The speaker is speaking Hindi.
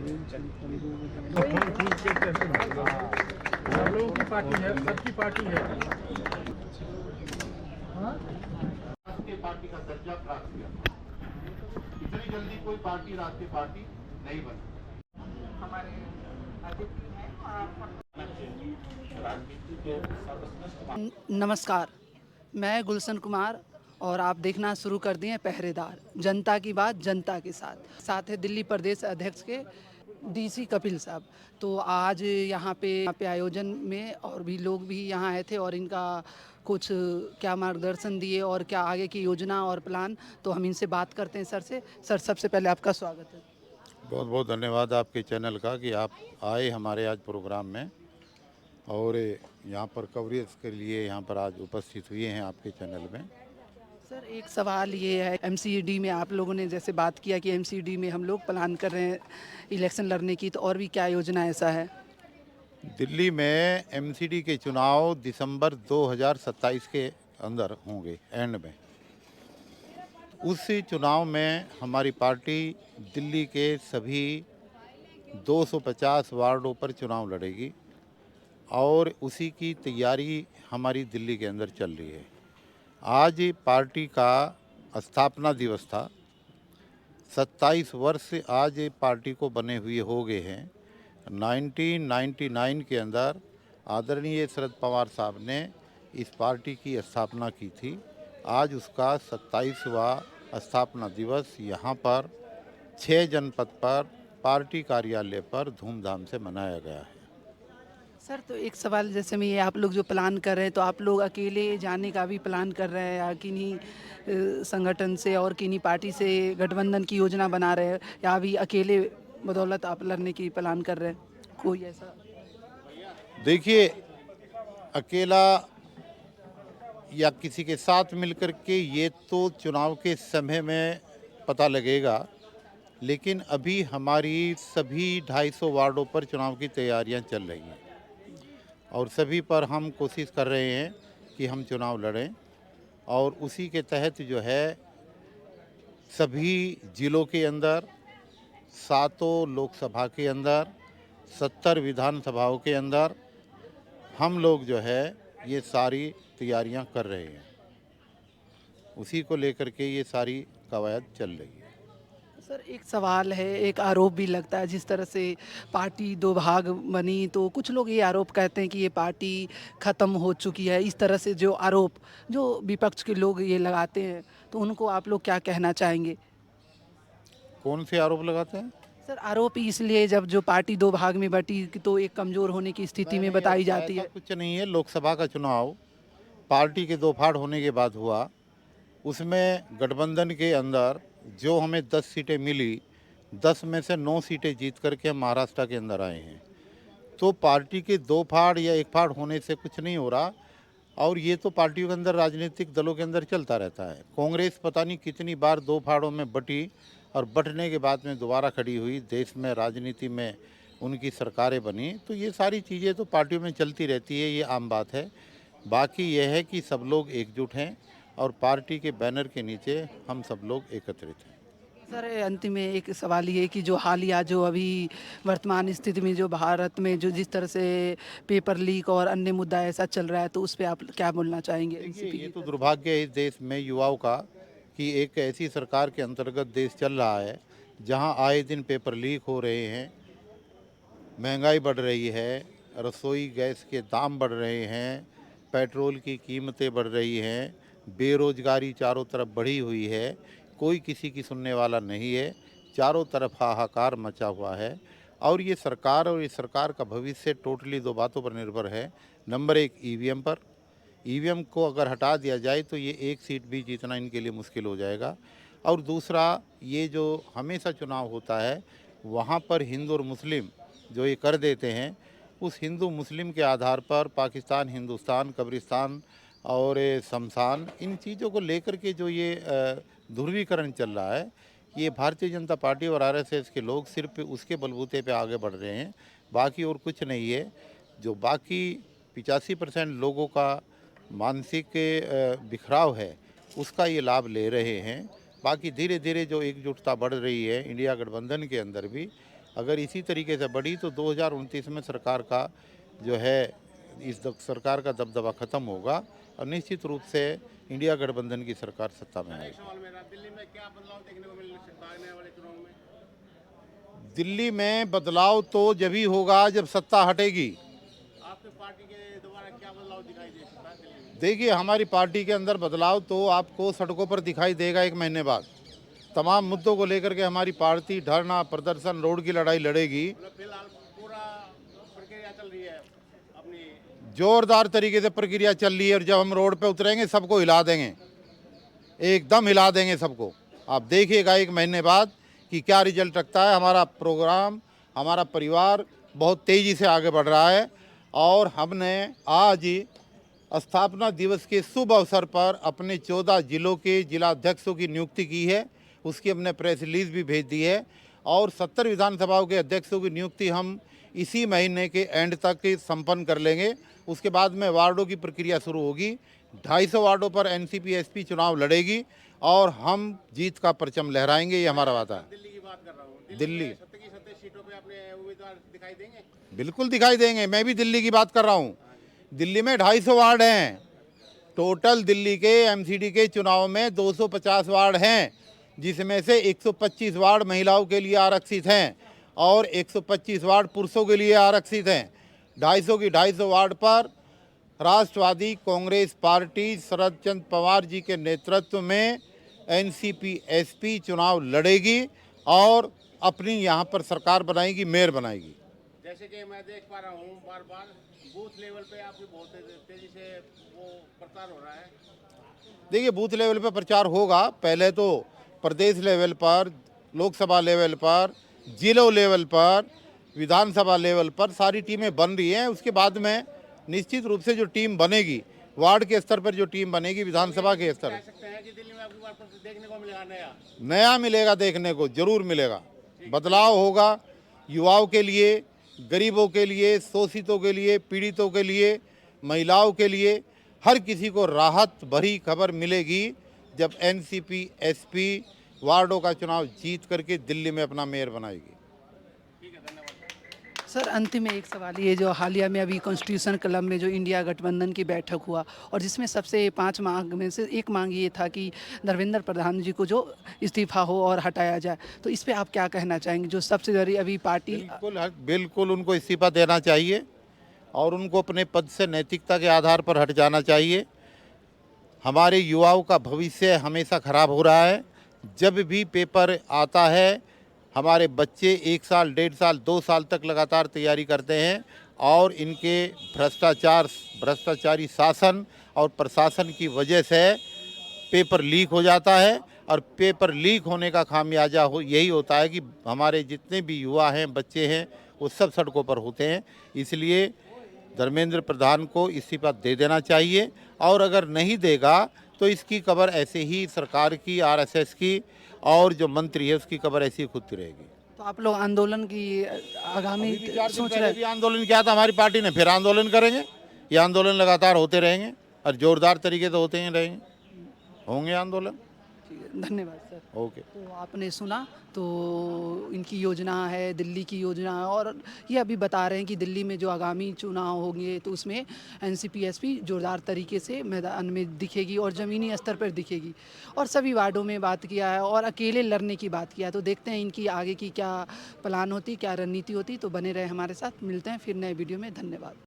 सब लोगों की पार्टी है, सबकी पार्टी है। राष्ट्रीय पार्टी का दर्जा प्राप्त किया। इतनी जल्दी कोई पार्टी राष्ट्रीय पार्टी नहीं बनी। हमारे अतिथि हैं नमस्कार, मैं गुलशन कुमार और आप देखना शुरू कर दिए पहरेदार, जनता की बात जनता के साथ है दिल्ली प्रदेश अध्यक्ष के डीसी कपिल साहब। तो आज यहाँ पे आयोजन में और भी लोग भी यहाँ आए थे और इनका कुछ क्या मार्गदर्शन दिए और क्या आगे की योजना और प्लान, तो हम इनसे बात करते हैं। सर सबसे पहले आपका स्वागत है। बहुत बहुत धन्यवाद आपके चैनल का कि आप आए हमारे आज प्रोग्राम में और यहाँ पर कवरेज के लिए यहाँ पर आज उपस्थित हुए हैं आपके चैनल में। सर एक सवाल ये है, एमसीडी में आप लोगों ने जैसे बात किया कि एमसीडी में हम लोग प्लान कर रहे हैं इलेक्शन लड़ने की, तो और भी क्या योजना ऐसा है? दिल्ली में एमसीडी के चुनाव दिसंबर 2027 के अंदर होंगे, एंड में। उसी चुनाव में हमारी पार्टी दिल्ली के सभी 250 वार्डों पर चुनाव लड़ेगी और उसी की तैयारी हमारी दिल्ली के अंदर चल रही है। आज पार्टी का स्थापना दिवस था। 27 वर्ष आज पार्टी को बने हुए हो गए हैं। 1999 के अंदर आदरणीय शरद पवार साहब ने इस पार्टी की स्थापना की थी। आज उसका 27वां स्थापना दिवस यहाँ पर 6 जनपद पर पार्टी कार्यालय पर धूमधाम से मनाया गया है। सर तो एक सवाल, जैसे में ये आप लोग जो प्लान कर रहे हैं, तो आप लोग अकेले जाने का भी प्लान कर रहे हैं या किन्हीं संगठन से और किन्हीं पार्टी से गठबंधन की योजना बना रहे हैं, या अभी अकेले बदौलत आप लड़ने की प्लान कर रहे हैं? कोई ऐसा? देखिए, अकेला या किसी के साथ मिलकर के ये तो चुनाव के समय में पता लगेगा, लेकिन अभी हमारी सभी 250 वार्डों पर चुनाव की तैयारियां चल रही हैं और सभी पर हम कोशिश कर रहे हैं कि हम चुनाव लड़ें। और उसी के तहत जो है सभी जिलों के अंदर, 7 लोकसभा के अंदर, 70 विधानसभाओं के अंदर हम लोग जो है ये सारी तैयारियां कर रहे हैं। उसी को लेकर के ये सारी कवायद चल रही है। सर एक सवाल है, एक आरोप भी लगता है, जिस तरह से पार्टी दो भाग बनी, तो कुछ लोग ये आरोप कहते हैं कि ये पार्टी ख़त्म हो चुकी है। इस तरह से जो आरोप जो विपक्ष के लोग ये लगाते हैं, तो उनको आप लोग क्या कहना चाहेंगे? कौन से आरोप लगाते हैं? सर आरोप इसलिए जब जो पार्टी दो भाग में बटी तो एक कमज़ोर होने की स्थिति में बताई जाती है। कुछ नहीं है। लोकसभा का चुनाव पार्टी के 2 फाड़ होने के बाद हुआ। उसमें गठबंधन के अंदर जो हमें 10 सीटें मिली, 10 में से 9 सीटें जीत करके हम महाराष्ट्र के अंदर आए हैं। तो पार्टी के 2 फाड़ या 1 फाड़ होने से कुछ नहीं हो रहा। और ये तो पार्टियों के अंदर, राजनीतिक दलों के अंदर चलता रहता है। कांग्रेस पता नहीं कितनी बार 2 फाड़ों में बटी और बटने के बाद में दोबारा खड़ी हुई। देश में राजनीति में उनकी सरकारें बनी। तो ये सारी चीज़ें तो पार्टियों में चलती रहती है, ये आम बात है। बाकी यह है कि सब लोग एकजुट हैं और पार्टी के बैनर के नीचे हम सब लोग एकत्रित हैं। सर अंतिम में एक सवाल ये कि जो हालिया जो अभी वर्तमान स्थिति में जो भारत में जो जिस तरह से पेपर लीक और अन्य मुद्दा ऐसा चल रहा है, तो उस पर आप क्या बोलना चाहेंगे? देखिए, ये तो दुर्भाग्य है इस देश में युवाओं का कि एक ऐसी सरकार के अंतर्गत देश चल रहा है जहां आए दिन पेपर लीक हो रहे हैं, महंगाई बढ़ रही है, रसोई गैस के दाम बढ़ रहे हैं, पेट्रोल की कीमतें बढ़ रही हैं, बेरोजगारी चारों तरफ बढ़ी हुई है। कोई किसी की सुनने वाला नहीं है। चारों तरफ हाहाकार मचा हुआ है। और ये सरकार का भविष्य टोटली 2 बातों पर निर्भर है। नंबर 1 ईवीएम पर। ईवीएम को अगर हटा दिया जाए तो ये 1 सीट भी जीतना इनके लिए मुश्किल हो जाएगा। और दूसरा, ये जो हमेशा चुनाव होता है वहाँ पर हिंदू और मुस्लिम जो ये कर देते हैं, उस हिंदू मुस्लिम के आधार पर पाकिस्तान, हिंदुस्तान, कब्रिस्तान और शमशान, इन चीज़ों को लेकर के जो ये ध्रुवीकरण चल रहा है, ये भारतीय जनता पार्टी और आरएसएस के लोग सिर्फ उसके बलबूते पे आगे बढ़ रहे हैं। बाकी और कुछ नहीं है। जो बाकी 85% लोगों का मानसिक बिखराव है, उसका ये लाभ ले रहे हैं। बाकी धीरे धीरे जो एकजुटता बढ़ रही है इंडिया गठबंधन के अंदर भी, अगर इसी तरीके से बढ़ी तो 2029 में सरकार का जो है सरकार का दबदबा खत्म होगा और निश्चित रूप से इंडिया गठबंधन की सरकार सत्ता में आएगी। सवाल मेरा, दिल्ली में क्या बदलाव देखने को मिल सकता है आने वाले चुनाव में? दिल्ली में बदलाव तो जब ही होगा जब सत्ता हटेगी। आपकी पार्टी के द्वारा क्या बदलाव दिखाई दे सकता है दिल्ली में? देखिए, हमारी पार्टी के अंदर बदलाव तो आपको सड़कों पर दिखाई देगा 1 महीने बाद। तमाम मुद्दों को लेकर के हमारी पार्टी धरना प्रदर्शन रोड की लड़ाई लड़ेगी। मतलब फिलहाल पूरा प्रक्रिया चल रही है अपनी, जोरदार तरीके से प्रक्रिया चल रही है और जब हम रोड पे उतरेंगे सबको हिला देंगे, एकदम हिला देंगे सबको। आप देखिएगा 1 महीने बाद कि क्या रिजल्ट रखता है। हमारा प्रोग्राम, हमारा परिवार बहुत तेज़ी से आगे बढ़ रहा है और हमने आज स्थापना दिवस के शुभ अवसर पर अपने 14 जिलों के जिलाध्यक्षों की नियुक्ति की है। उसकी हमने प्रेस रिलीज भी भेज दी है और 70 विधानसभाओं के अध्यक्षों की नियुक्ति हम इसी महीने के एंड तक संपन्न कर लेंगे। उसके बाद में वार्डों की प्रक्रिया शुरू होगी। 250 वार्डों पर एनसीपी एसपी चुनाव लड़ेगी और हम जीत का परचम लहराएंगे, ये हमारा वादा है। दिल्ली की बात कर रहा हूँ, दिल्ली में 70 की 70 सीटों पे अपने उम्मीदवार दिखाई देंगे? बिल्कुल दिखाई देंगे। मैं भी दिल्ली की बात कर रहा हूँ। दिल्ली में 250 वार्ड हैं। टोटल दिल्ली के एमसीडी के चुनाव में 250 वार्ड हैं, जिसमें से 125 वार्ड महिलाओं के लिए आरक्षित हैं और 125 वार्ड पुरुषों के लिए आरक्षित हैं। 250 की 250 वार्ड पर राष्ट्रवादी कांग्रेस पार्टी शरद चंद्र पवार जी के नेतृत्व में एनसीपी एसपी चुनाव लड़ेगी और अपनी यहाँ पर सरकार बनाएगी, मेयर बनाएगी। जैसे कि मैं देख पा रहा हूँ बार बार बूथ लेवल पे आपकी बहुत तेजी से वो प्रचार हो रहा है। देखिए, बूथ लेवल पर प्रचार होगा। पहले तो प्रदेश लेवल पर, लोकसभा लेवल पर, जिलों लेवल पर, विधानसभा लेवल पर सारी टीमें बन रही हैं। उसके बाद में निश्चित रूप से जो टीम बनेगी, वार्ड के स्तर पर जो टीम बनेगी, विधानसभा के स्तर कह सकते हैं कि दिल्ली में आपकी बार देखने को मिलेगा नया मिलेगा, देखने को जरूर मिलेगा। बदलाव होगा युवाओं के लिए, गरीबों के लिए, शोषितों के लिए, पीड़ितों के लिए, महिलाओं के लिए, हर किसी को राहत भरी खबर मिलेगी जब एनसीपी एसपी वार्डों का चुनाव जीत करके दिल्ली में अपना मेयर बनाएगी। सर, अंतिम में एक सवाल, ये जो हालिया में अभी कॉन्स्टिट्यूशन क्लब में जो इंडिया गठबंधन की बैठक हुआ और जिसमें सबसे 5 मांग में से एक मांग ये था कि धर्मेंद्र प्रधान जी को जो इस्तीफा हो और हटाया जाए, तो इस पे आप क्या कहना चाहेंगे? जो सबसे बड़ी अभी पार्टी बिल्कुल उनको इस्तीफा देना चाहिए और उनको अपने पद से नैतिकता के आधार पर हट जाना चाहिए। हमारे युवाओं का भविष्य हमेशा खराब हो रहा है। जब भी पेपर आता है हमारे बच्चे 1 साल, 1.5 साल, 2 साल तक लगातार तैयारी करते हैं और इनके भ्रष्टाचारी शासन और प्रशासन की वजह से पेपर लीक हो जाता है और पेपर लीक होने का खामियाजा यही होता है कि हमारे जितने भी युवा हैं, बच्चे हैं, वो सब सड़कों पर होते हैं। इसलिए धर्मेंद्र प्रधान को इस्तीफा दे देना चाहिए और अगर नहीं देगा तो इसकी खबर ऐसे ही सरकार की, आरएसएस की और जो मंत्री है उसकी खबर ऐसी खुदती रहेगी। तो आप लोग आंदोलन की आगामी सोच रहे हैं? आंदोलन किया था हमारी पार्टी ने, फिर आंदोलन करेंगे। ये आंदोलन लगातार होते रहेंगे और जोरदार तरीके से होते ही रहेंगे, होंगे आंदोलन। धन्यवाद सर। ओके। तो आपने सुना, तो इनकी योजना है, दिल्ली की योजना है और ये अभी बता रहे हैं कि दिल्ली में जो आगामी चुनाव होंगे तो उसमें एनसीपी एसपी जोरदार तरीके से मैदान में दिखेगी और ज़मीनी स्तर पर दिखेगी और सभी वार्डों में बात किया है और अकेले लड़ने की बात किया है। तो देखते हैं इनकी आगे की क्या प्लान होती, क्या रणनीति होती। तो बने रहे हमारे साथ, मिलते हैं फिर नए वीडियो में। धन्यवाद।